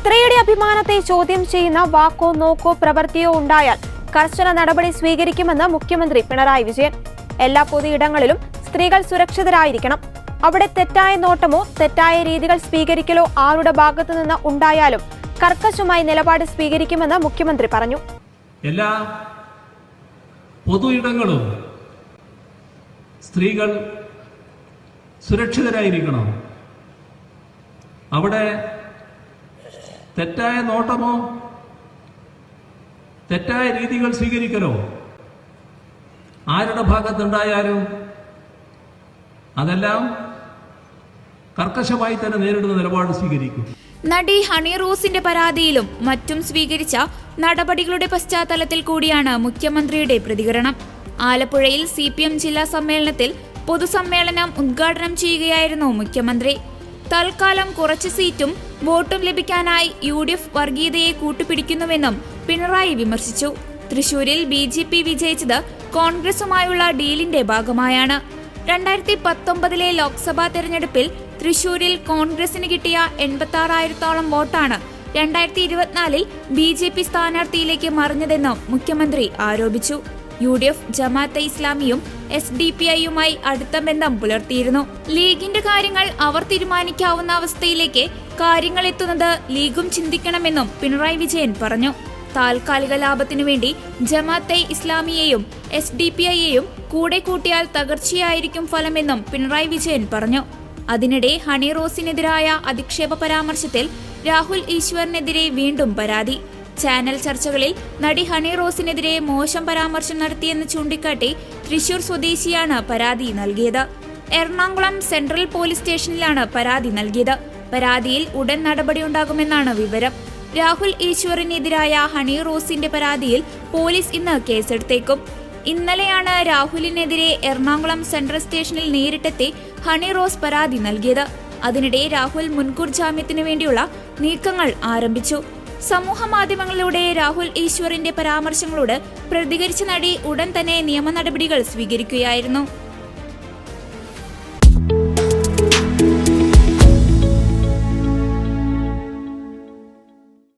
സ്ത്രീയുടെ അഭിമാനത്തെ ചോദ്യം ചെയ്യുന്ന വാക്കോ നോക്കോ പ്രവൃത്തിയോ ഉണ്ടായാൽ കർശന നടപടി സ്വീകരിക്കുമെന്ന് മുഖ്യമന്ത്രി പിണറായി വിജയൻ. എല്ലാ പൊതുയിടങ്ങളിലും സ്ത്രീകൾ സുരക്ഷിതരായിരിക്കണം. അവിടെ തെറ്റായ നോട്ടമോ തെറ്റായ രീതികൾ സ്വീകരിക്കലോ ആരുടെ ഭാഗത്തു നിന്ന് ഉണ്ടായാലും കർക്കശമായി നിലപാട് സ്വീകരിക്കുമെന്ന് മുഖ്യമന്ത്രി പറഞ്ഞു. എല്ലാ പൊതുയിടങ്ങളും സ്ത്രീകൾ സുരക്ഷിതരായിരിക്കണം. അവിടെ തെറ്റായ നോട്ടമോ തെറ്റായ രീതികൾ സ്വീകരിക്കലോ ആരുടെ ഭാഗത്തുണ്ടായാലും അതെല്ലാം കർക്കശമായി തന്നെ നേരിടുന്ന നിലപാട് സ്വീകരിക്കും. നടി ഹണി റോസിന്റെ പരാതിയിലും മറ്റും സ്വീകരിച്ച നടപടികളുടെ പശ്ചാത്തലത്തിൽ കൂടിയാണ് മുഖ്യമന്ത്രിയുടെ പ്രതികരണം. ആലപ്പുഴയിൽ CPM ജില്ലാ സമ്മേളനത്തിൽ പൊതുസമ്മേളനം ഉദ്ഘാടനം ചെയ്യുകയായിരുന്നു മുഖ്യമന്ത്രി. തൽക്കാലം കുറച്ച് സീറ്റും വോട്ടും ലഭിക്കാനായി UDF വർഗീയതയെ കൂട്ടുപിടിക്കുന്നുവെന്നും പിണറായി വിമർശിച്ചു. തൃശൂരിൽ BJP വിജയിച്ചത് കോൺഗ്രസുമായുള്ള ഡീലിന്റെ ഭാഗമായാണ്. 2019 ലോക്സഭാ തെരഞ്ഞെടുപ്പിൽ തൃശൂരിൽ കോൺഗ്രസിന് കിട്ടിയ 86,000-ഓളം വോട്ടാണ് 2024 BJP സ്ഥാനാർത്ഥിയിലേക്ക് മറിഞ്ഞതെന്നും മുഖ്യമന്ത്രി ആരോപിച്ചു. UDF, ജമാഅത്തെ ഇസ്ലാമിയും SDPI-യുമായി അടുത്ത ബന്ധം പുലർത്തിയിരുന്നു. ലീഗിന്റെ കാര്യങ്ങൾ അവർ തീരുമാനിക്കാവുന്ന അവസ്ഥയിലേക്ക് കാര്യങ്ങൾ എത്തുന്നത് ലീഗും ചിന്തിക്കണമെന്നും പിണറായി വിജയൻ പറഞ്ഞു. താൽക്കാലിക ലാഭത്തിനു വേണ്ടി ജമാഅത്തെ ഇസ്ലാമിയെയും SDPI-യെയും കൂടെ കൂട്ടിയാൽ തകർച്ചയായിരിക്കും ഫലമെന്നും പിണറായി വിജയൻ പറഞ്ഞു. അതിനിടെ ഹണി റോസിനെതിരായ അധിക്ഷേപ പരാമർശത്തിൽ രാഹുൽ ഈശ്വറിനെതിരെ വീണ്ടും പരാതി. ചാനൽ ചർച്ചകളിൽ നടി ഹണി റോസിനെതിരെ മോശം പരാമർശം നടത്തിയെന്ന് ചൂണ്ടിക്കാട്ടി തൃശൂർ സ്വദേശിയാണ് പരാതി നൽകിയത്. എറണാകുളം സെൻട്രൽ പോലീസ് സ്റ്റേഷനിലാണ് പരാതി നൽകിയത്. പരാതിയിൽ ഉടൻ നടപടിയുണ്ടാകുമെന്നാണ് വിവരം. രാഹുൽ ഈശ്വറിനെതിരായ ഹണി റോസിന്റെ പരാതിയിൽ പോലീസ് ഇന്ന് കേസെടുത്തേക്കും. ഇന്നലെയാണ് രാഹുലിനെതിരെ എറണാകുളം സെൻട്രൽ സ്റ്റേഷനിൽ നേരിട്ടെത്തി ഹണി റോസ് പരാതി നൽകിയത്. അതിനിടെ രാഹുൽ മുൻകൂർ ജാമ്യത്തിനു വേണ്ടിയുള്ള നീക്കങ്ങൾ ആരംഭിച്ചു. സമൂഹ മാധ്യമങ്ങളിലൂടെ രാഹുൽ ഈശ്വറിന്റെ പരാമർശങ്ങളോട് പ്രതികരിച്ച നടി ഉടൻ തന്നെ നിയമ നടപടികൾ സ്വീകരിക്കുകയായിരുന്നു.